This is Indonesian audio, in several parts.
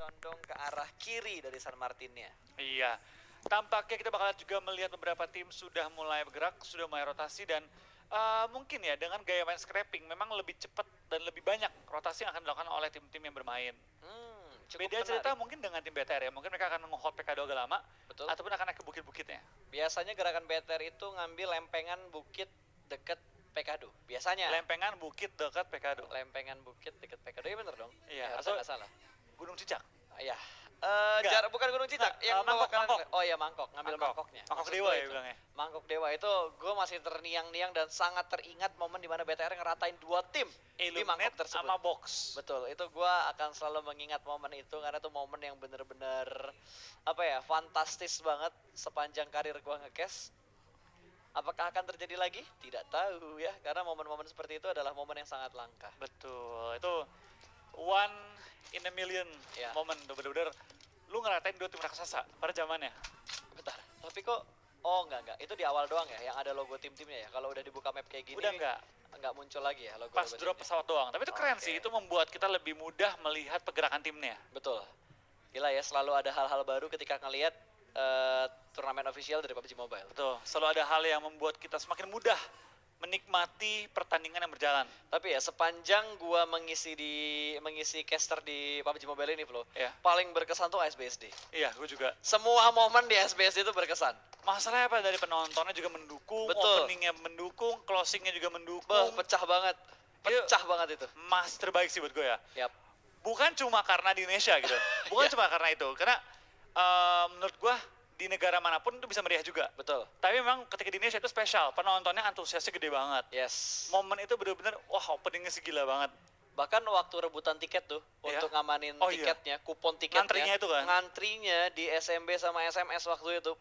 condong ke arah kiri dari San Martinnya. Iya, tampaknya kita bakalan juga melihat beberapa tim sudah mulai bergerak, sudah mulai rotasi dan mungkin ya dengan gaya main scrapping memang lebih cepat dan lebih banyak rotasi yang akan dilakukan oleh tim-tim yang bermain. Cukup Beda cerita menarik. mungkin dengan tim BTR ya, mungkin mereka akan nge-hold PK2 agak lama, Betul. ataupun akan naik ke bukit-bukitnya. Biasanya gerakan BTR itu ngambil lempengan bukit deket PKD. Biasanya. Lempengan bukit dekat PK2. Lempengan bukit deket PKD, iya bener dong? Iya, Ya, atau nggak salah. Gunung Cicak. Iya. Enggak. Bukan Gunung Cicak, Nggak, yang Mangkok, bawa kanan. Mangkok. Oh iya, Mangkok, ngambil mangkoknya. Mangkok Maksud Dewa gua ya itu. bilangnya. Mangkok Dewa itu gue masih terniang-niang dan sangat teringat momen dimana BTR ngeratain dua tim di mangkok Illuminate tersebut. sama Box. Betul, itu gue akan selalu mengingat momen itu karena itu momen yang bener-bener apa ya, fantastis banget sepanjang karir gue nge-cash. Apakah akan terjadi lagi? Tidak tahu ya, karena momen-momen seperti itu adalah momen yang sangat langka. Betul, itu one in a million Ya. momen tuh bener-bener lu ngeratain dua tim raksasa pada zamannya. Bentar, tapi kok enggak. Itu di awal doang ya, yang ada logo tim-timnya ya. Kalau udah dibuka map kayak gini, Udah enggak, muncul lagi ya logo. pas drop pesawat doang. Tapi itu keren Oke. sih, itu membuat kita lebih mudah melihat pergerakan timnya. Betul. Gila ya, selalu ada hal-hal baru ketika ngelihat turnamen official dari PUBG Mobile. Betul, selalu ada hal yang membuat kita semakin mudah menikmati pertandingan yang berjalan. Tapi ya sepanjang gua mengisi caster di PUBG Mobile ini, Flo, Ya. paling berkesan tuh ASBSD. Iya, gue juga. Semua momen di ASBSD itu berkesan. Masalahnya apa, dari penontonnya juga mendukung, Betul. openingnya mendukung, closingnya juga mendukung. Pecah banget. Pecah banget itu. Mas terbaik sih buat gue ya. Yap. Bukan cuma karena di Indonesia gitu, bukan Iya. cuma karena itu, karena menurut gua di negara manapun itu bisa meriah juga. Betul. Tapi memang ketika di Indonesia itu spesial, penontonnya antusiasnya gede banget. Yes. Momen itu bener-bener, wah openingnya segila banget. Bahkan waktu rebutan tiket tuh Iya. untuk ngamanin Oh iya. tiketnya, kupon tiketnya. Ngantrinya itu kan? Ngantrinya di SMB sama SMS waktu itu.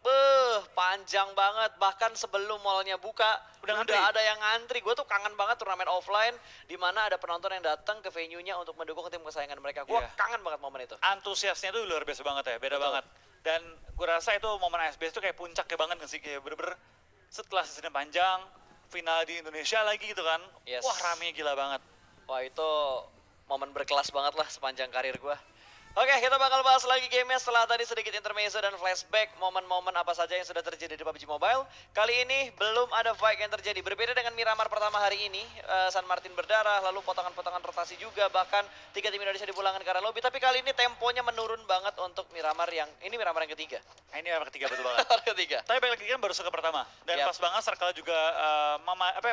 Panjang banget. Bahkan sebelum mallnya buka, Udah udah ngantri? ada yang ngantri. Gue tuh kangen banget turnamen offline di mana ada penonton yang datang ke venue-nya untuk mendukung tim kesayangan mereka. Gue Iya. kangen banget momen itu. Antusiasnya tuh luar biasa banget ya, beda Betul. banget. Dan gue rasa itu momen ASBS itu kayak puncaknya banget gak sih, kayak bener-bener setelah season panjang, final di Indonesia lagi gitu kan. Yes. Wah ramenya gila banget. Wah itu momen berkelas banget lah sepanjang karir gue. Oke, kita bakal bahas lagi gamenya setelah tadi sedikit intermezzo dan flashback momen-momen apa saja yang sudah terjadi di PUBG Mobile. Kali ini belum ada fight yang terjadi. Berbeda dengan Miramar pertama hari ini, San Martin berdarah, lalu potongan-potongan rotasi juga, bahkan 3 tim Indonesia dipulangkan ke arah lobby. Tapi kali ini temponya menurun banget untuk Miramar yang ketiga. Nah, ini yang ketiga betul banget. Miramar ketiga. Tapi balik lagi kan baru circle pertama. Dan Yap. pas banget circle juga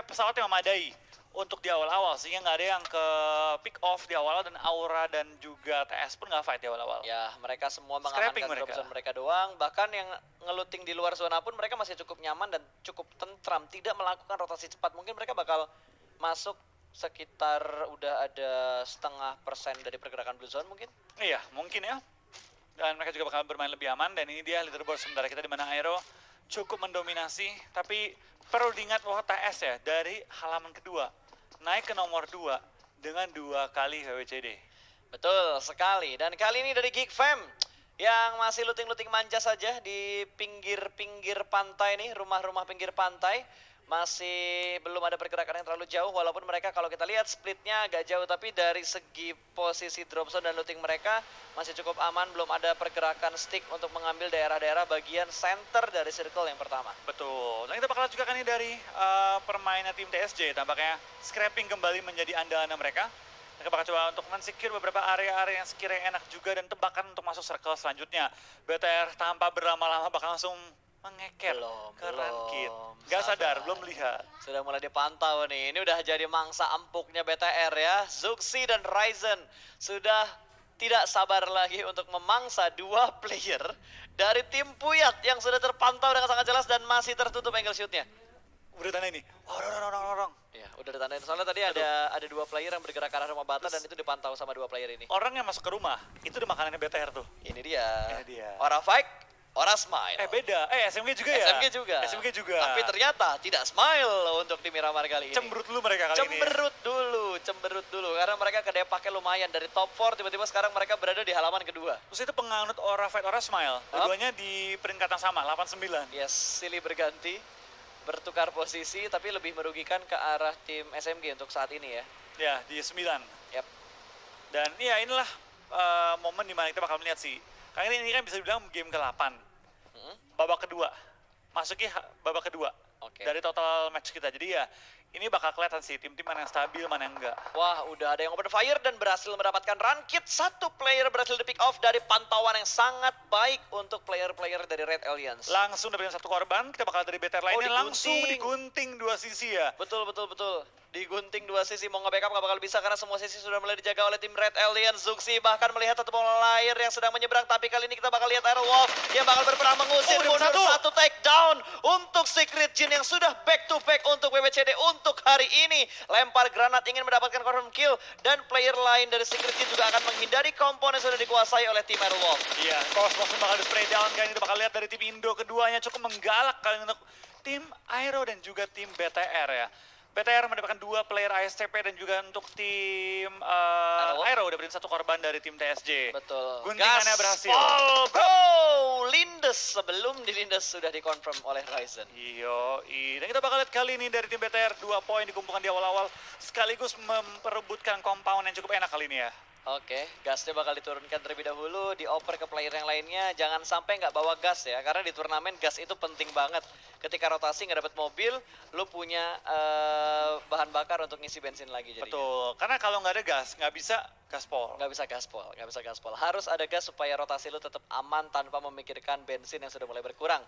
pesawatnya memadai untuk di awal-awal. Sehingga nggak ada yang ke pick off di awal dan Aura dan juga TS pun nggak fight di awal-awal. Ya, mereka semua Scrapping mengamankan drop mereka. zone mereka doang. Bahkan yang ngeluting di luar zona pun mereka masih cukup nyaman dan cukup tentram. Tidak melakukan rotasi cepat. Mungkin mereka bakal masuk sekitar udah ada 0,5% dari pergerakan blue zone mungkin. Iya, mungkin ya. Dan mereka juga bakal bermain lebih aman. Dan ini dia leaderboard sementara kita di mana Aero cukup mendominasi. Tapi perlu diingat bahwa TS ya, dari halaman kedua naik ke nomor 2 dengan 2 kali WWCD. Betul sekali. Dan kali ini dari Geek Fam yang masih looting-looting manja saja di pinggir-pinggir pantai nih, rumah-rumah pinggir pantai. Masih belum ada pergerakan yang terlalu jauh, walaupun mereka kalau kita lihat splitnya agak jauh, tapi dari segi posisi drop zone dan looting mereka masih cukup aman. Belum ada pergerakan stick untuk mengambil daerah-daerah bagian center dari circle yang pertama. Betul. Dan kita bakal juga kan ini dari permainan tim TSJ. Tampaknya scrapping kembali menjadi andalan mereka. Mereka bakal coba untuk men-secure beberapa area-area yang sekiranya enak juga dan tebakan untuk masuk circle selanjutnya. BTR tanpa berlama-lama bakal langsung mengeker ke Rankit. Gak sadar, belum melihat. Sudah mulai dipantau nih. Ini udah jadi mangsa empuknya BTR ya. Zuxi dan Ryzen sudah tidak sabar lagi untuk memangsa dua player dari tim Puyat yang sudah terpantau dengan sangat jelas dan masih tertutup angle shootnya. Udah tanda ini. Oh, orang. Ya, udah ditandain. Soalnya tadi ada dua player yang bergerak ke arah rumah bata dan itu dipantau sama dua player ini. Orang yang masuk ke rumah, itu udah makanannya BTR tuh. Ini dia. Ini dia. Ora fight, ora smile. Beda. SMG juga ya? SMG juga. Tapi ternyata tidak smile untuk di Miramar kali ini. Cemberut dulu mereka kali ini. Cemberut dulu. Karena mereka kedepaknya lumayan. Dari top 4 tiba-tiba sekarang mereka berada di halaman kedua. Terus itu penganut Aura Fight, Aura Smile. Keduanya di peringkat yang sama, 89. Yes, silih berganti. Bertukar posisi tapi lebih merugikan ke arah tim SMG untuk saat ini ya. Ya, di 9. Yap. Dan ya inilah momen dimana kita bakal melihat sih. Karena ini kan bisa dibilang game ke-8. Babak kedua. Masuknya babak kedua. Oke. Dari total match kita. Jadi ya ini bakal kelihatan sih tim-tim mana yang stabil, mana yang enggak. Wah, udah ada yang open fire dan berhasil mendapatkan run kit. Satu player berhasil di pick off dari pantauan yang sangat baik untuk player-player dari Red Alliance. Langsung dapetin satu korban, kita bakal dari BTR lainnya digunting. langsung digunting dua sisi ya. Betul. Digunting dua sisi, mau nge-backup nggak bakal bisa karena semua sisi sudah mulai dijaga oleh tim Red Alliance. Zuxi bahkan melihat satu player yang sedang menyeberang, tapi kali ini kita bakal lihat Aerowolf yang bakal berperang mengusir mundur satu takedown untuk Secret Jin yang sudah back to back untuk WWCD untuk hari ini. Lempar granat ingin mendapatkan confirm kill dan player lain dari Secret Jin juga akan menghindari komponen yang sudah dikuasai oleh tim Aerowolf. Iya, Cosmos bakal di spray down kali ini, kita bakal lihat dari tim Indo keduanya cukup menggalak kali ini untuk tim Aero dan juga tim BTR ya. BTR mendapatkan 2 player ASTP dan juga untuk tim Aero dapetin 1 korban dari tim TSJ. Betul. Guntingannya berhasil. Gaspol, bro! Lindes sebelum dilindes sudah dikonfirm oleh Ryzen. Dan kita bakal lihat kali ini dari tim BTR 2 poin dikumpulkan di awal-awal sekaligus memperebutkan compound yang cukup enak kali ini ya. Oke, gasnya bakal diturunkan terlebih dahulu, dioper ke player yang lainnya. Jangan sampai nggak bawa gas ya, karena di turnamen gas itu penting banget. Ketika rotasi nggak dapat mobil, lu punya bahan bakar untuk ngisi bensin lagi jadinya. Betul, karena kalau nggak ada gas, nggak bisa gaspol. Nggak bisa gaspol. Harus ada gas supaya rotasi lu tetap aman tanpa memikirkan bensin yang sudah mulai berkurang.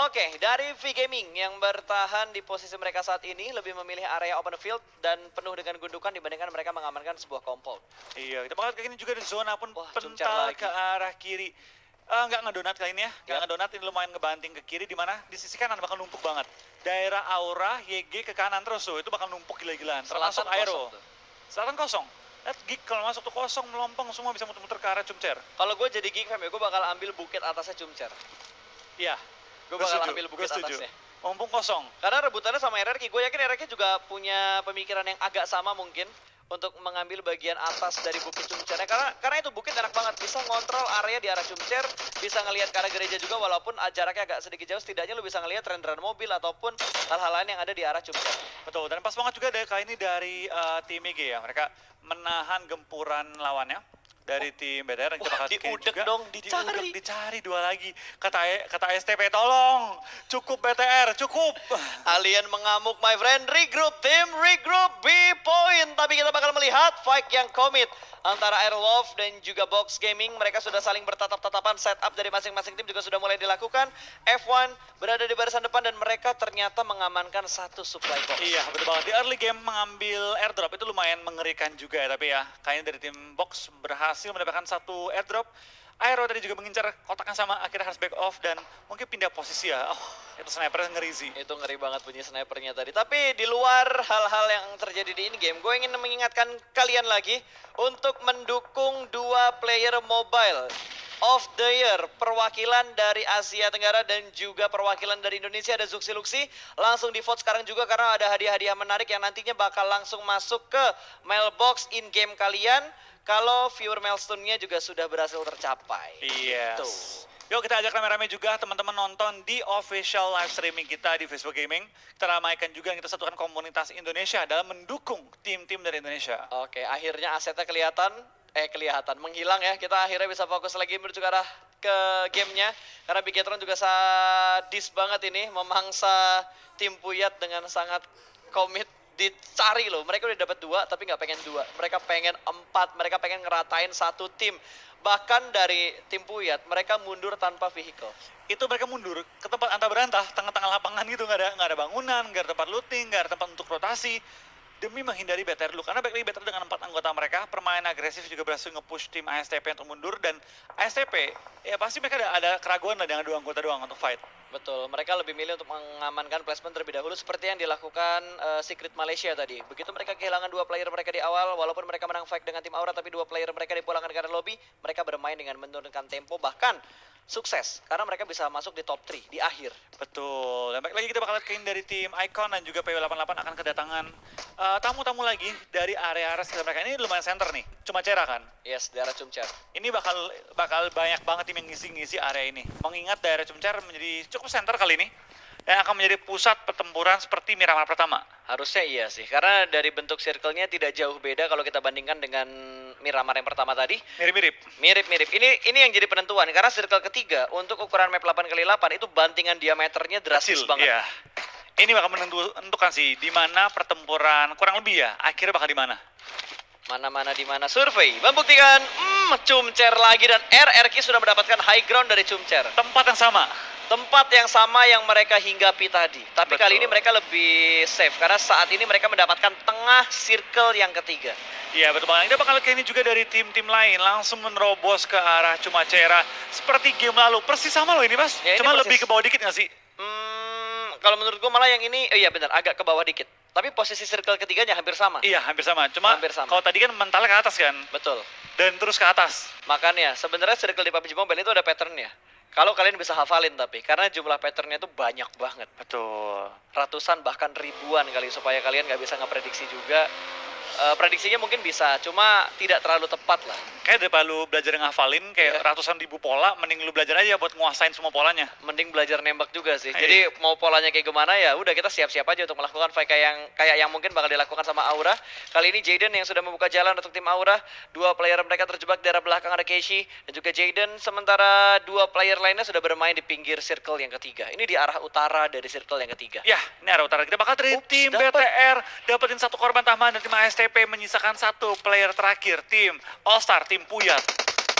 Oke, dari V Gaming yang bertahan di posisi mereka saat ini lebih memilih area open field dan penuh dengan gundukan dibandingkan mereka mengamankan sebuah compound. Iya, kita bakal kayak gini juga di zona pun Wah, pental lagi. ke arah kiri. Nggak ngedonat kali ini ya, nggak Yap. ngedonat, ini lumayan ngebanting ke kiri, di mana di sisi kanan bakal numpuk banget. Daerah Aura, YG ke kanan terus tuh, itu bakal numpuk gila-gilaan, termasuk Selatan Aero. kosong tuh. Selatan kosong. Lihat Geek kalau masuk tuh kosong, melompong, semua bisa muter-muter ke arah Cumcer. Kalau gue jadi Geek Fam ya, gue bakal ambil bukit atasnya Cumcer. Iya, Gue gua bakal setuju, ambil gua bukit setuju. atasnya. Mumpung kosong. Karena rebutannya sama RRQ, gue yakin RRQ juga punya pemikiran yang agak sama mungkin untuk mengambil bagian atas dari bukit Cumcernya. Karena itu bukit enak banget, bisa ngontrol area di arah Cumcer, bisa ngelihat ke arah gereja juga walaupun jaraknya agak sedikit jauh, setidaknya lu bisa ngelihat renderan mobil ataupun hal-hal lain yang ada di arah Cumcer. Betul, dan pas banget juga dari kali ini dari tim EG ya, mereka menahan gempuran lawannya dari tim BTR. Kita bakal diudek juga, dong, dicari. dicari 2 lagi. Kata STP, tolong, cukup BTR, cukup. Alien mengamuk my friend, regroup tim, regroup B-point. Tapi kita bakal melihat fight yang komit antara Airwolf dan juga Box Gaming. Mereka sudah saling bertatap-tatapan, setup dari masing-masing tim juga sudah mulai dilakukan. F1 berada di barisan depan dan mereka ternyata mengamankan satu supply box. Iya, betul banget. Di early game mengambil airdrop itu lumayan mengerikan juga ya. Tapi ya, kayaknya dari tim Box berhasil mendapatkan satu airdrop. Aero tadi juga mengincar kotak yang sama, akhirnya harus back off dan mungkin pindah posisi ya. Oh, itu sniper ngeri sih. Itu ngeri banget bunyi snipernya tadi. Tapi di luar hal-hal yang terjadi di in-game, gue ingin mengingatkan kalian lagi untuk mendukung 2 player mobile of the year, perwakilan dari Asia Tenggara dan juga perwakilan dari Indonesia, ada Zuxi Luxi. Langsung di vote sekarang juga karena ada hadiah-hadiah menarik yang nantinya bakal langsung masuk ke mailbox in-game kalian kalau viewer milestone-nya juga sudah berhasil tercapai. Yes. Gitu. Yuk kita ajak rame-rame juga teman-teman nonton di official live streaming kita di Facebook Gaming. Kita ramaikan juga, kita satukan komunitas Indonesia dalam mendukung tim-tim dari Indonesia. Oke, akhirnya asetnya kelihatan menghilang ya. Kita akhirnya bisa fokus lagi menuju ke arah ke gamenya. Karena Bigetron juga sadis banget ini, memangsa tim Puyat dengan sangat komit. Dicari loh, mereka udah dapat 2 tapi nggak pengen 2. Mereka pengen 4, mereka pengen ngeratain satu tim. Bahkan dari tim Puyat, mereka mundur tanpa vehicle. Itu mereka mundur ke tempat antah berantah, tengah-tengah lapangan gitu, nggak ada bangunan, nggak ada tempat looting, nggak ada tempat untuk rotasi. Demi menghindari BTR dulu, karena backly BTR dengan 4 anggota mereka, permainan agresif juga berhasil nge-push tim ASTP untuk mundur, dan ASTP, ya pasti mereka ada keraguan lah dengan 2 anggota doang untuk fight. Betul, mereka lebih milih untuk mengamankan placement terlebih dahulu seperti yang dilakukan Secret Malaysia tadi. Begitu mereka kehilangan 2 player mereka di awal, walaupun mereka menang fight dengan tim Aura, tapi 2 player mereka dipulangkan ke arah lobby, mereka bermain dengan menurunkan tempo, bahkan sukses, karena mereka bisa masuk di top 3 di akhir. Betul, dan baik lagi kita bakal lihat dari tim Icon dan juga PW88 akan kedatangan tamu-tamu lagi dari area-area sekitar mereka. Ini lumayan center nih, cuma Cera kan? Yes, daerah Cumcer. Ini bakal banyak banget tim yang ngisi-ngisi area ini. Mengingat daerah Cumcer menjadi cukup center kali ini. yang akan menjadi pusat pertempuran seperti Miramar pertama. Harusnya iya sih, karena dari bentuk circle-nya tidak jauh beda kalau kita bandingkan dengan Miramar yang pertama tadi. Mirip-mirip. Mirip-mirip. Ini yang jadi penentuan karena circle ketiga untuk ukuran map 8x8 itu bantingan diameternya drastis Kecil, banget. iya. Ini bakal menentukan sih di mana pertempuran kurang lebih ya. Akhirnya bakal di mana? Mana-mana di mana survei membuktikan Cumcer lagi dan RRQ sudah mendapatkan high ground dari Cumcer. Tempat yang sama. Tempat yang sama yang mereka hinggapi tadi. Tapi Betul. kali ini mereka lebih safe karena saat ini mereka mendapatkan tengah circle yang ketiga. Iya betul banget. Kita bakal lihat ini juga dari tim-tim lain langsung menerobos ke arah Cumacera seperti game lalu. Persis sama loh ini Mas. Ya, ini Cuma persis. lebih ke bawah dikit nggak sih? Kalau menurut gue malah yang ini, iya benar, agak ke bawah dikit. Tapi posisi circle ketiganya hampir sama. Iya hampir sama. Cuma Hampir sama. kalau tadi kan mentalnya ke atas kan. Betul. Dan terus ke atas. Makanya sebenarnya circle di PUBG Mobile itu ada patternnya. Kalau kalian bisa hafalin tapi, karena jumlah patternnya itu banyak banget. Betul. Ratusan bahkan ribuan kali supaya kalian nggak bisa ngeprediksi juga. Prediksinya mungkin bisa, cuma tidak terlalu tepat lah. Kayak daripada lu belajar ngafalin kayak Iya. ratusan ribu pola, mending lu belajar aja buat nguasain semua polanya. Mending belajar nembak juga sih. Iya. Jadi mau polanya kayak gimana ya, udah kita siap-siap aja untuk melakukan fight kayak yang mungkin bakal dilakukan sama Aura. Kali ini Jaden yang sudah membuka jalan untuk tim Aura. Dua player mereka terjebak di arah belakang, ada Keishi dan juga Jaden. Sementara dua player lainnya sudah bermain di pinggir circle yang ketiga. Ini di arah utara dari circle yang ketiga. Ya, ini arah utara. Kita bakal dari tim dapet. BTR dapetin satu korban tambahan dan tim ASTP menyisakan satu player terakhir. Tim All Star, tim Puyat.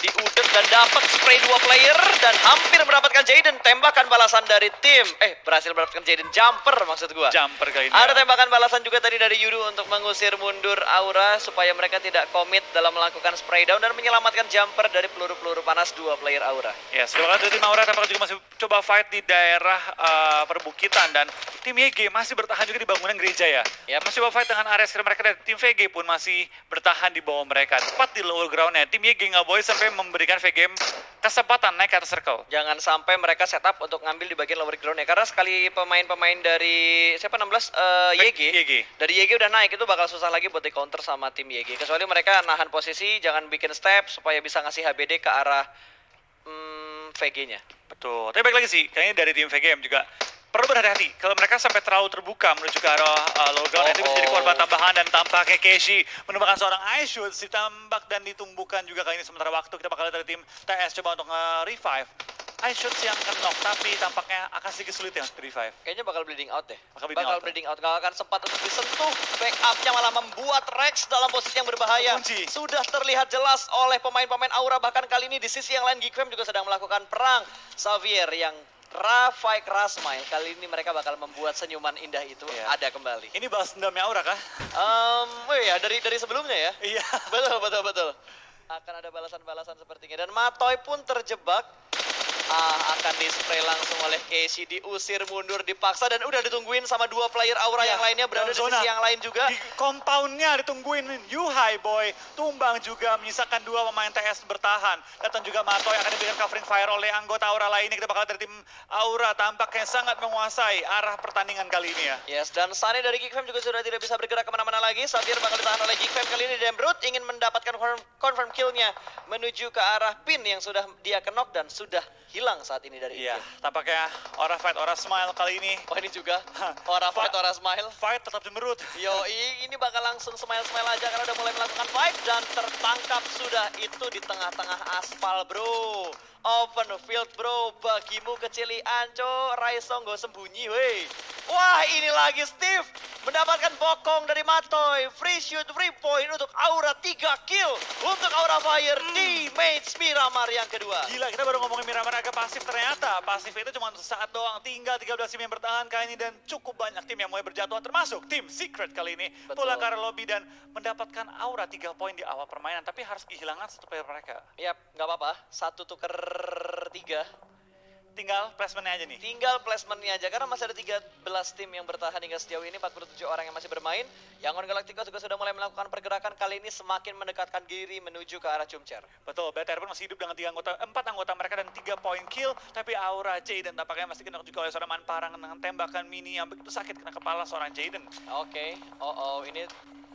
Diudek dan dapat spray dua player dan hampir mendapatkan Jaden. Tembakan balasan dari tim. Berhasil mendapatkan Jaden, jumper maksud gua. Jumper kali ini. Ada ya. tembakan balasan juga tadi dari Yudu untuk mengusir mundur Aura supaya mereka tidak komit dalam melakukan spray down dan menyelamatkan jumper dari peluru-peluru panas dua player Aura. Ya, sekarang dari tim Aura tampaknya juga masih coba fight di daerah perbukitan dan tim YG masih bertahan juga di bangunan gereja ya. Yap. Masih coba fight dengan area sekitar mereka dan tim VG pun masih bertahan di bawah mereka. Tepat di lower groundnya. Tim YG nggak boleh sampai memberikan VG kesempatan naik ke atas circle. Jangan sampai mereka setup untuk ngambil di bagian lower ground ya. Karena sekali pemain-pemain dari siapa 16 YG, YG. dari YG udah naik itu bakal susah lagi buat di counter sama tim YG. Kecuali mereka nahan posisi, jangan bikin step supaya bisa ngasih HBD ke arah VG-nya. Betul. Tapi balik lagi sih, kayaknya dari tim VGM juga perlu berhati-hati. Kalau mereka sampai terlalu terbuka menuju ke arah low ground, itu bisa jadi korban tambahan dan tampaknya Keishi menemukan seorang iShoot, ditambak dan ditumbuhkan juga kali ini sementara waktu. Kita bakal lihat dari tim TS coba untuk nge-revive. iShoot yang knock, tapi tampaknya akan sedikit sulit ya untuk revive. Kayaknya bakal bleeding out deh. Bakal bleeding out. bleeding out. Gak akan sempat untuk disentuh. Backupnya malah membuat Rex dalam posisi yang berbahaya. Kunci. Sudah terlihat jelas oleh pemain-pemain Aura. Bahkan kali ini di sisi yang lain Geekfam juga sedang melakukan perang. Xavier yang Rafaik Rasmail. Kali ini mereka bakal membuat senyuman indah itu Iya. ada kembali. Ini balas dendamnya Aura kah? Ya dari sebelumnya ya. Iya. Betul. Akan ada balasan-balasan sepertinya. Dan Matoy pun terjebak. Akan di-spray langsung oleh Keishi, diusir mundur, dipaksa dan udah ditungguin sama dua player Aura Ya, yang lainnya berada di dalam sisi zona. yang lain juga. Di compoundnya ditungguin Yuhai Boy, tumbang juga menyisakan dua pemain TS bertahan. Datang juga Matoy akan diberikan covering fire oleh anggota Aura lainnya. Kita bakal dari tim Aura tampaknya sangat menguasai arah pertandingan kali ini ya. Yes, dan Sunny dari Geekfam juga sudah tidak bisa bergerak kemana-mana lagi. Xavier bakal ditahan oleh Geekfam kali ini. Dembrut ingin mendapatkan confirm kill-nya menuju ke arah pin yang sudah dia knock dan sudah hilang saat ini dari Iya, game. tampaknya Aura fight, Aura smile kali ini. Oh ini juga, Aura fight, Aura smile. Fight tetap cemberut. Yoi, ini bakal langsung smile-smile aja karena udah mulai melakukan fight dan tertangkap sudah itu di tengah-tengah aspal bro. Open field bro, bagimu kecilian co, Raiso nggak sembunyi weh. Wah ini lagi Steve mendapatkan bokong dari Matoy. Free shoot, free point untuk Aura 3 kill. Untuk Aura Fire di match Miramar yang kedua. Gila, kita baru ngomongin Miramar agak pasif, ternyata pasif itu cuma sesaat doang. Tinggal 13 tim yang bertahan kali ini dan cukup banyak tim yang mulai berjatuhan, termasuk tim Secret kali ini. Betul. Pulang ke arah lobby dan mendapatkan Aura 3 poin di awal permainan, tapi harus kehilangan satu player mereka. Yap, nggak apa-apa. 1 tuker 3. Tinggal placementnya aja nih. Tinggal placementnya aja karena masih ada 13 tim yang bertahan hingga sejauh ini, 47 orang yang masih bermain. Yangon Galacticos juga sudah mulai melakukan pergerakan kali ini semakin mendekatkan diri menuju ke arah Cumcer. Betul, BTR pun masih hidup dengan 4 anggota mereka dan 3 poin kill. Tapi Aura Jaden tampaknya masih kena juga oleh seorang Manparang dengan tembakan mini yang begitu sakit kena kepala seorang Jaden. Oke, ini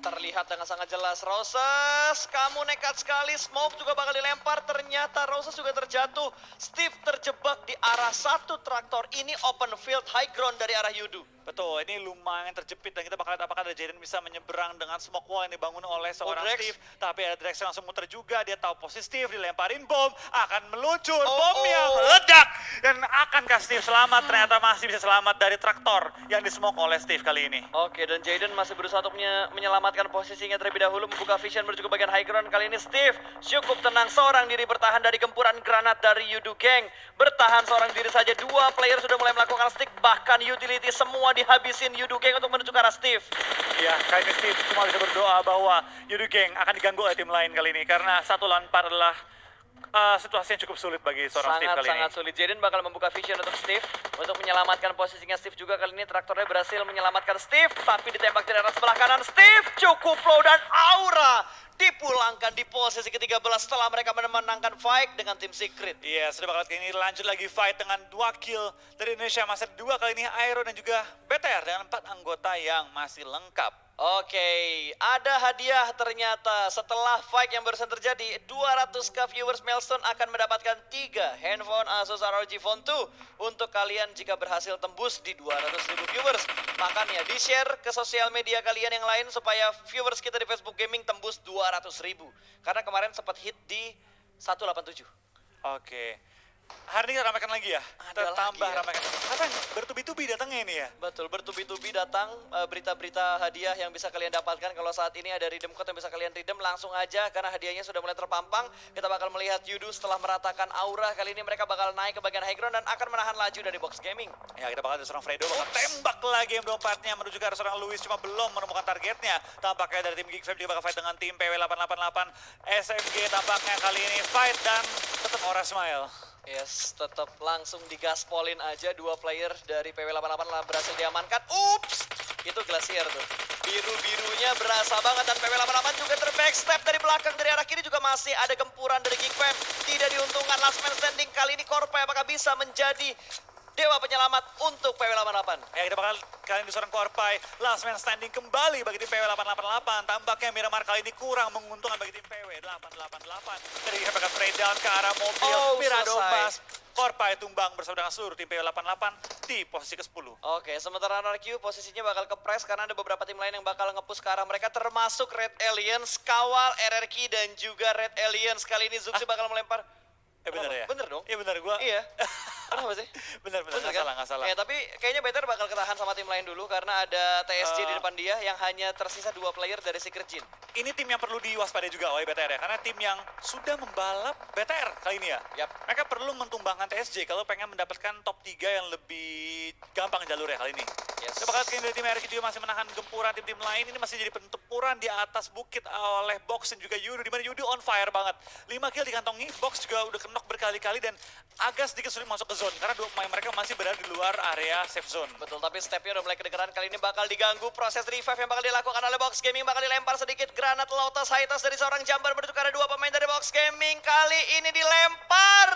terlihat dengan sangat jelas. Roses, kamu nekat sekali. Smoke juga bakal dilempar. Ternyata Roses juga terjatuh. Steve terjebak di arah satu traktor. Ini open field high ground dari arah Yudu. Betul, ini lumayan terjepit dan kita bakal lihat apakah ada Jaden bisa menyeberang dengan smoke wall yang dibangun oleh seorang Drex. Steve. Tapi ada Drex yang langsung muter juga, dia tahu posisi Steve, dilemparin bom, akan meluncur, bom yang meledak. Dan akankah Steve selamat? Ternyata masih bisa selamat dari traktor yang di-smoke oleh Steve kali ini. Oke, dan Jaden masih berusaha untuk menyelamatkan posisinya terlebih dahulu, membuka vision menuju ke bagian high ground. Kali ini Steve cukup tenang seorang diri bertahan dari gempuran granat dari Yudu Gang. Bertahan seorang diri saja, dua player sudah mulai melakukan stick, bahkan utility semua dihabisin Yudu Gang untuk menuju ke arah Steve. Ya, kali ini Steve cuma bisa berdoa bahwa Yudu Gang akan diganggu oleh tim lain kali ini. Karena 1-4 adalah situasi yang cukup sulit bagi seorang Steve kali ini. Sangat sulit. Jaden bakal membuka vision untuk Steve untuk menyelamatkan posisinya Steve juga. Kali ini traktornya berhasil menyelamatkan Steve, tapi ditembak dari arah sebelah kanan. Steve cukup low dan Aura dipulangkan di posisi ke-13 setelah mereka memenangkan fight dengan tim Secret. Iya, sudah bakal kali ini lanjut lagi fight dengan 2 kill dari Indonesia. Masih 2 kali ini Aero dan juga BTR dengan 4 anggota yang masih lengkap. Oke, ada hadiah ternyata setelah fight yang barusan terjadi. 200k viewers milestone akan mendapatkan 3 handphone Asus ROG Phone 2 untuk kalian jika berhasil tembus di 200.000 viewers. Makanya di-share ke sosial media kalian yang lain supaya viewers kita di Facebook Gaming tembus 200.000. Karena kemarin sempat hit di 187. Oke. Hari ini ramaikan lagi ya? Ada Tambah lagi ya. ramaikan. Apa bertubi-tubi datangnya ini ya? Betul, bertubi-tubi datang berita-berita hadiah yang bisa kalian dapatkan. Kalau saat ini ada redeem code yang bisa kalian redeem, langsung aja karena hadiahnya sudah mulai terpampang. Kita bakal melihat Yudu setelah meratakan Aura. Kali ini mereka bakal naik ke bagian high ground dan akan menahan laju dari Box Gaming. Ya, kita bakal ada seorang Fredo bakal tembak lagi M24-nya menuju ke arah seorang Luis, cuma belum menemukan targetnya. Tampaknya dari tim Geek Fam juga bakal fight dengan tim PW888 SMG. Tampaknya kali ini fight dan tetap Aura Smile. Yes, tetap langsung digaspolin aja. Dua player dari PW88 berhasil diamankan. Ups, itu Glacier tuh. Biru-birunya berasa banget dan PW88 juga terbackstep dari belakang. Dari arah kiri juga masih ada gempuran dari Geek Fam. Tidak diuntungkan last man standing kali ini. Korpai apakah bisa menjadi dewa penyelamat untuk PW88? Ya, kita bakal kali ini seorang Korpai. Last man standing kembali bagi tim PW888. Tampaknya Miramar kali ini kurang menguntungkan bagi tim PW888. Tadi kita bakal trade down ke arah mobil. Mirado Mas. Korpai tumbang bersama dengan seluruh tim PW88 di posisi ke-10. Oke, sementara RRQ posisinya bakal kepres karena ada beberapa tim lain yang bakal nge-push ke arah mereka, termasuk Red Aliens, kawal RRQ dan juga Red Aliens. Kali ini Zuxi bakal melempar. Bener ya? Bener dong? Iya bener, gua. Iya. Kenapa sih? Bener, Bener nggak salah. Ya, tapi kayaknya better bakal ketahan sama tim lain dulu karena ada TSJ di depan dia yang hanya tersisa 2 player dari Secret Jin. Ini tim yang perlu diwaspadai juga oleh BTR ya, karena tim yang sudah membalap BTR kali ini ya. Yap. Mereka perlu mentumbangkan TSJ kalau pengen mendapatkan top 3 yang lebih gampang jalurnya kali ini. Yes. Kita bakal lihat dari tim RRQ juga masih menahan gempuran tim-tim lain. Ini masih jadi pentempuran di atas bukit oleh Box dan juga Yudu. Dimana Yudu on fire banget. 5 kill dikantongi, Box juga udah knock berkali-kali dan agak sedikit sulit masuk ke zone. Karena dua pemain mereka masih berada di luar area safe zone. Betul, tapi stepnya udah mulai kedengeran. Kali ini bakal diganggu proses revive yang bakal dilakukan oleh Box Gaming. Bakal dilempar sedikit granat Lotus Hightas dari seorang Jambar menuju ke arah 2 pemain dari Box Gaming. Kali ini dilempar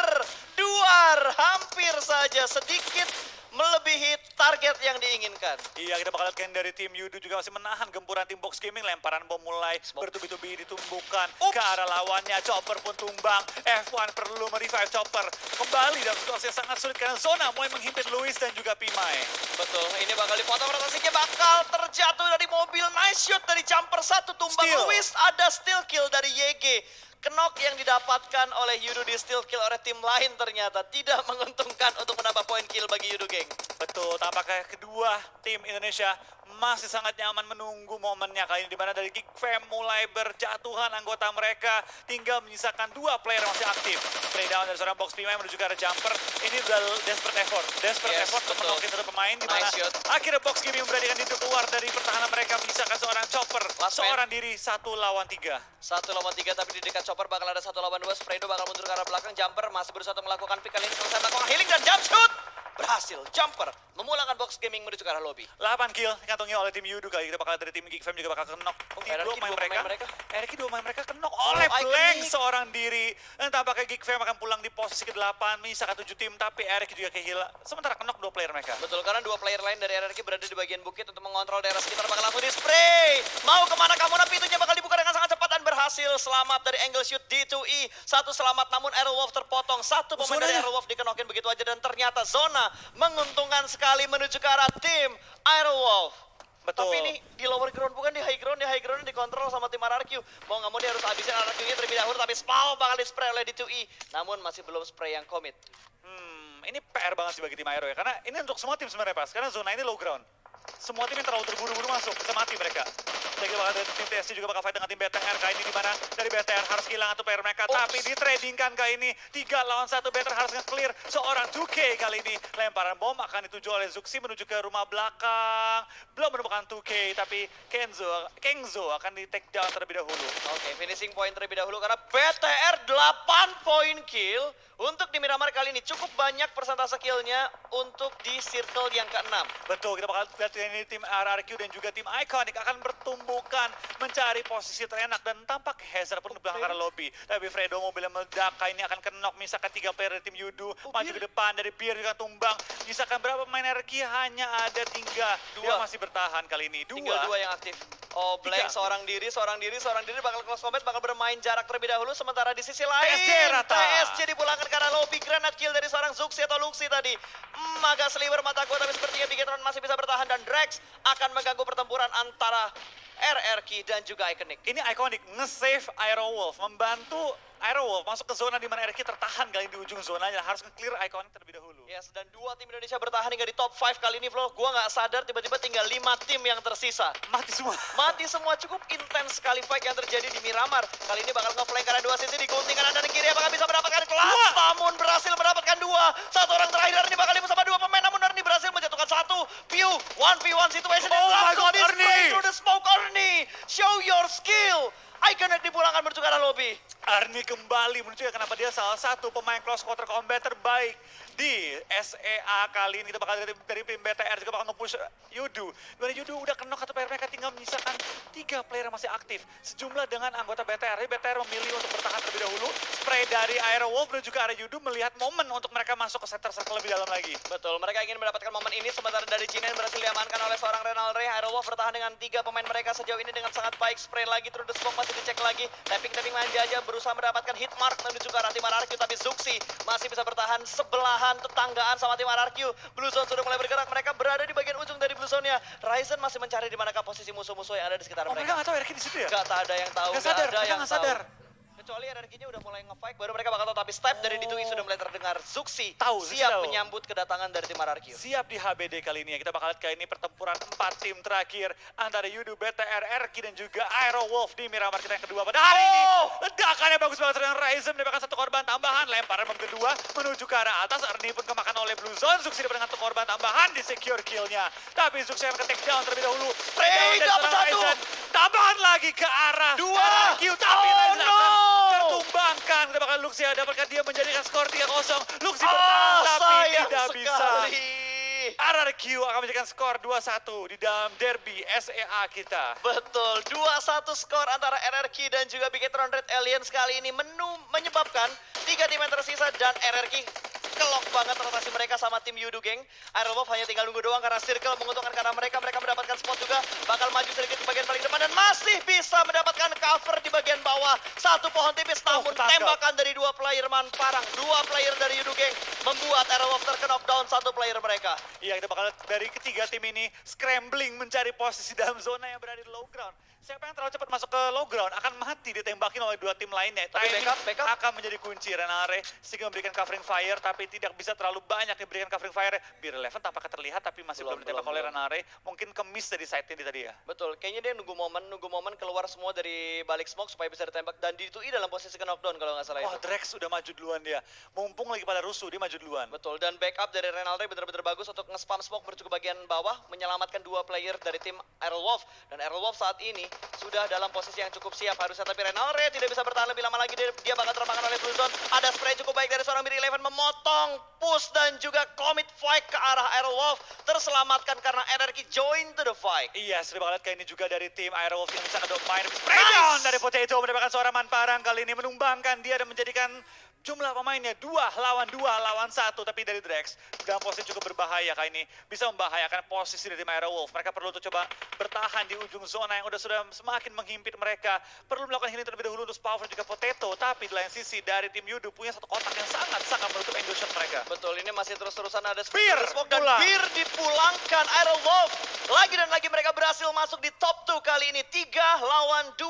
duar, hampir saja sedikit melebihi target yang diinginkan. Iya, kita bakal lihat dari tim Yudu juga masih menahan gempuran tim Box Gaming. Lemparan bom mulai bertubi-tubi ditumbuhkan ke arah lawannya. Chopper pun tumbang. F1 perlu merevive Chopper. Kembali dalam situasi yang sangat sulit karena zona mulai menghimpit Luis dan juga Pimai. Betul, ini bakal dipotong rotasinya, bakal terjatuh dari mobil. Nice shot dari Jumper 1 tumbang. Steal. Luis, ada steal kill dari YG. Knock yang didapatkan oleh Yudu di steal kill oleh tim lain ternyata tidak menguntungkan untuk menambah poin kill bagi Yudu Gang. Betul, tampaknya kedua tim Indonesia masih sangat nyaman menunggu momennya kali ini, di mana dari Geek Fam mulai berjatuhan anggota mereka, tinggal menyisakan 2 player yang masih aktif. Play down dari seorang Box Pimai menuju ke arah Jumper. Ini udah desperate effort untuk menokkin satu pemain, di mana akhirnya Box Gaming memberanikan diri keluar dari pertahanan mereka, menyisakan seorang Chopper, seorang diri 1 lawan 3. 1 lawan 3, tapi di dekat Chopper bakal ada 1 lawan 2. Fredo bakal mundur ke arah belakang. Jumper masih berusaha untuk melakukan pick. Kali ini selesai melakukan healing dan jump shoot. Berhasil berhasil. Jumper memulangkan box gaming menuju ke arah lobby. 8 kill dikantongi oleh tim Yudu kali. Kita bakal dari tim Geek Fam juga bakal kenok. RRQ dua pemain mereka. RRQ dua pemain mereka kenok oleh Blank seorang diri. Dan tampaknya Geek Fam akan pulang di posisi ke-8. Menyisakan 7 tim, tapi RRQ juga kehilangan. Sementara kenok 2 player mereka. Betul, karena 2 player lain dari RRQ berada di bagian bukit untuk mengontrol daerah sekitar. Bakal langsung di spray. Mau kemana kamu? Pintunya bakal dibuka dengan sangat cepat dan berhasil. Selamat dari angle shoot D2E. Satu selamat, namun Aerowolf terpotong. Satu pemain dari Aerowolf dikenokin begitu aja. Dan ternyata zona menguntungkan sekali menuju ke arah tim Aerowolf. Betul. Tapi ini di lower ground, bukan di high ground. Di high ground dikontrol sama tim RRQ. Mau nggak mau dia harus habisin RRQ-nya terlebih dahulu. Tapi Spawn bakal di-spray oleh D2E. Namun masih belum spray yang commit. Ini PR banget sih bagi tim Aero ya. Karena ini untuk semua tim sebenarnya pas. Karena zona ini low ground. Semua tim yang terlalu terburu-buru masuk, bisa mati mereka. Jadi bakal dari tim TSC juga bakal fight dengan tim BTR kali ini, di mana dari BTR harus kehilangan tuh player mereka. Tapi ditradingkan kali ini 3 lawan 1. BTR harus nge-clear seorang 2K kali ini. Lemparan bom akan dituju oleh Zuxi menuju ke rumah belakang. Belum menemukan 2K, tapi Kengzo akan di take down terlebih dahulu. Oke, finishing point terlebih dahulu karena BTR 8 poin kill. Untuk di Miramar kali ini cukup banyak persentase killnya untuk di circle yang ke-6. Betul, kita bakal lihat ini tim RRQ dan juga tim Iconic akan bertumbukan mencari posisi terenak dan tampak Hazard pun di belakang arah lobby. Tapi Fredo mobilnya meledak, kali ini akan kenok misalkan 3 player dari tim Yudu maju ke depan, dari Beer juga tumbang. Misalkan berapa pemain RRQ hanya ada 3. Dia masih bertahan kali ini. Tinggal 2 yang aktif. Oh, Blank seorang diri bakal close combat, bakal bermain jarak terlebih dahulu. Sementara di sisi lain TSJ rata. TSJ dipulangkan karena lobby. Granat kill dari seorang Zuxi atau Luxi tadi. Agak seliwer mata gua, tapi sepertinya Bigetron masih bisa bertahan. Dan Drex akan mengganggu pertempuran antara RRQ dan juga Iconic. Ini Iconic nge-save Aerowolf, membantu Aerowolf masuk ke zona di mana RRQ tertahan kali di ujung zonanya. Harus nge-clear Iconic terlebih dahulu. Yes, dan 2 tim Indonesia bertahan hingga di top 5 kali ini, Flo. Gua nggak sadar tiba-tiba tinggal 5 tim yang tersisa. Mati semua. Mati semua, cukup intens sekali fight yang terjadi di Miramar. Kali ini bakal nge-flank karena 2 sisi digunting kanan dan kiri. Apakah bisa mendapatkan kelas? Namun berhasil mendapatkan 2. Satu orang terakhir ini bakal bersama 2 pemain. Namun Arni berhasil menjatuhkan 1. Pew, 1v1 situation. Oh my God, Arni! Through the smoke, Arni. Show your skill. Iconic dipulangkan menuju ke arah lobby. Arni kembali menunjukkan kenapa dia salah satu pemain close quarter combat terbaik di SEA kali ini. Kita bakal dari tim BTR juga bakal nge-push Yudu. Dimana Yudu udah kenok atau player mereka tinggal menyisakan 3 player yang masih aktif. Sejumlah dengan anggota BTR. BTR memilih untuk bertahan terlebih dahulu. Spray dari Aerowolf dan juga arah Yudu melihat momen untuk mereka masuk ke center circle lebih dalam lagi. Betul, mereka ingin mendapatkan momen ini. Sementara dari Jinen berhasil diamankan oleh seorang Renal Ray. Aerowolf bertahan dengan 3 pemain mereka sejauh ini dengan sangat baik. Spray lagi, through the smoke masih dicek lagi. Tapping manja aja berusaha mendapatkan hit mark menuju ke arah tim RRQ. Tapi Zuxi masih bisa bertahan sebelahan tetanggaan sama tim RRQ. Blue Zone sudah mulai bergerak. Mereka berada di bagian ujung dari Blue Zone-nya. Ryzen masih mencari di manakah posisi musuh-musuh yang ada di sekitar Mereka mereka. nggak tahu RRQ di situ ya? Gak ada yang tahu, Nggak sadar, ada mereka yang nggak sadar. Kecuali RRQ-nya udah mulai nge-fight, baru mereka bakal tahu. Tapi step dari D2E sudah mulai terdengar. Zuxi Tahu, siap tahu. menyambut kedatangan dari tim RRQ. Siap di HBD kali ini ya. Kita bakal lihat kali ini pertempuran 4 tim terakhir antara Yudu, BTR, RRQ dan juga Aerowolf di Miramar kita yang kedua pada hari ini. Ledakannya bagus banget dengan Ryzen mendapatkan 1 korban tambahan. Lemparan bom kedua menuju ke arah atas. Arni pun kemakan oleh Blue Zone. Zuxi dapat dengan 1 korban tambahan di secure kill-nya. Tapi Zuxi akan ke take down terlebih dahulu. Dapat 1. Tambahan lagi ke arah 2. RRQ. Tapi Ryzen akan no! tertumbangkan. Kita bakal Luxi dapatkan dia menjadikan skor 3-0. Luxi bertahan tapi sayang tidak bisa. sekali. RRQ akan menjadikan skor 2-1 di dalam derby SEA kita. Betul, 2-1 skor antara RRQ dan juga Bigetron Red Aliens kali ini menyebabkan 3 tim yang tersisa dan RRQ kelok banget rotasi mereka sama tim Yudu geng. Aerowolf hanya tinggal nunggu doang karena circle menguntungkan karena mereka mendapatkan spot juga. Bakal maju sedikit ke bagian paling depan dan masih bisa mendapatkan cover di bagian bawah. 1 pohon tipis namun tembakan dari 2 player man parang. 2 player dari Yudu geng membuat Aerowolf terkena down 1 player mereka. Iya, kita bakal dari ketiga tim ini scrambling mencari posisi dalam zona yang berada di low ground. Siapa yang terlalu cepat masuk ke low ground akan mati ditembakin oleh 2 tim lainnya. Tapi Timing backup. akan menjadi kunci. Renare sehingga memberikan covering fire tapi tidak bisa terlalu banyak diberikan covering fire. Beer Eleven tampaknya terlihat tapi masih belum ditembak oleh Renare. Mungkin kemis dari side-nya tadi ya. Betul, kayaknya dia nunggu momen keluar semua dari balik smoke supaya bisa ditembak. Dan D2E dalam posisi ke knockdown kalau nggak salah Wah, itu. Drex udah maju duluan dia. Mumpung lagi pada rusuh, dia maju duluan. Betul, dan backup dari Renalre benar-benar bagus untuk nge-spam smoke menuju ke bagian bawah, menyelamatkan 2 player dari tim Aerowolf. Dan Aerowolf saat ini sudah dalam posisi yang cukup siap harusnya, tapi Renalre tidak bisa bertahan lebih lama lagi, dia bakal termakan oleh Blue Zone. Ada spray cukup baik dari seorang Miri Eleven memotong push dan juga commit fight ke arah Aerowolf, terselamatkan karena Anarchy join to the fight. Iya, sudah banget kali ini juga dari tim Aerowolf yang bisa nge-domain. Spray down dari Potato mendapatkan seorang Manparang kali ini menumbangkan dia dan menjadikan jumlah pemainnya 2 lawan 1, tapi dari Drex dalam posisi cukup berbahaya kali ini, bisa membahayakan posisi dari tim Aerowolf. Mereka perlu untuk coba bertahan di ujung zona yang sudah semakin menghimpit mereka. Perlu melakukan healing terlebih dahulu untuk Power juga Potato, tapi di lain sisi dari tim Yudu punya satu kotak yang sangat menutup endoshoot mereka. Betul, ini masih terus-terusan ada Beer smoke dan pulang. Beer dipulangkan. Aerowolf lagi dan lagi mereka berhasil masuk di top 2 kali ini, 3 lawan 2.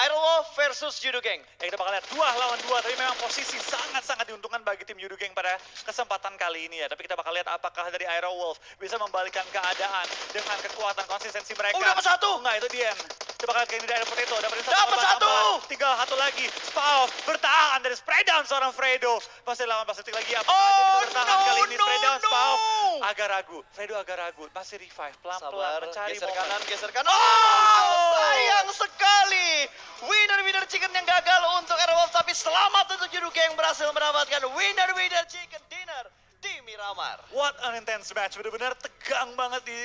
Aerowolf versus Yudu Gang. Ya, kita bakal lihat 2 lawan 2, tapi memang posisi sangat diuntungkan bagi tim Yudu Gang pada kesempatan kali ini ya. Tapi kita bakal lihat apakah dari Aerowolf bisa membalikkan keadaan dengan kekuatan konsistensi mereka. Oh, dapat satu. Enggak, itu Dian. Kita bakal lihat ini dari Potato, dapat Dapat satu. Tinggal satu lagi. Spaw bertahan dari spray down seorang Fredo. Masih 18 detik lagi, apakah dia bisa bertahan kali ini? Spray down Spaw agak ragu. Fredo agak ragu, masih revive pelan-pelan mencari geser momen. kanan, geser kanan. Oh, sayang sekali. Winner chicken yang gagal untuk Aerowolf, tapi selamat untuk Yudu Gang berhasil mendapatkan winner chicken dinner di Miramar. What an intense match, benar-benar tegang banget di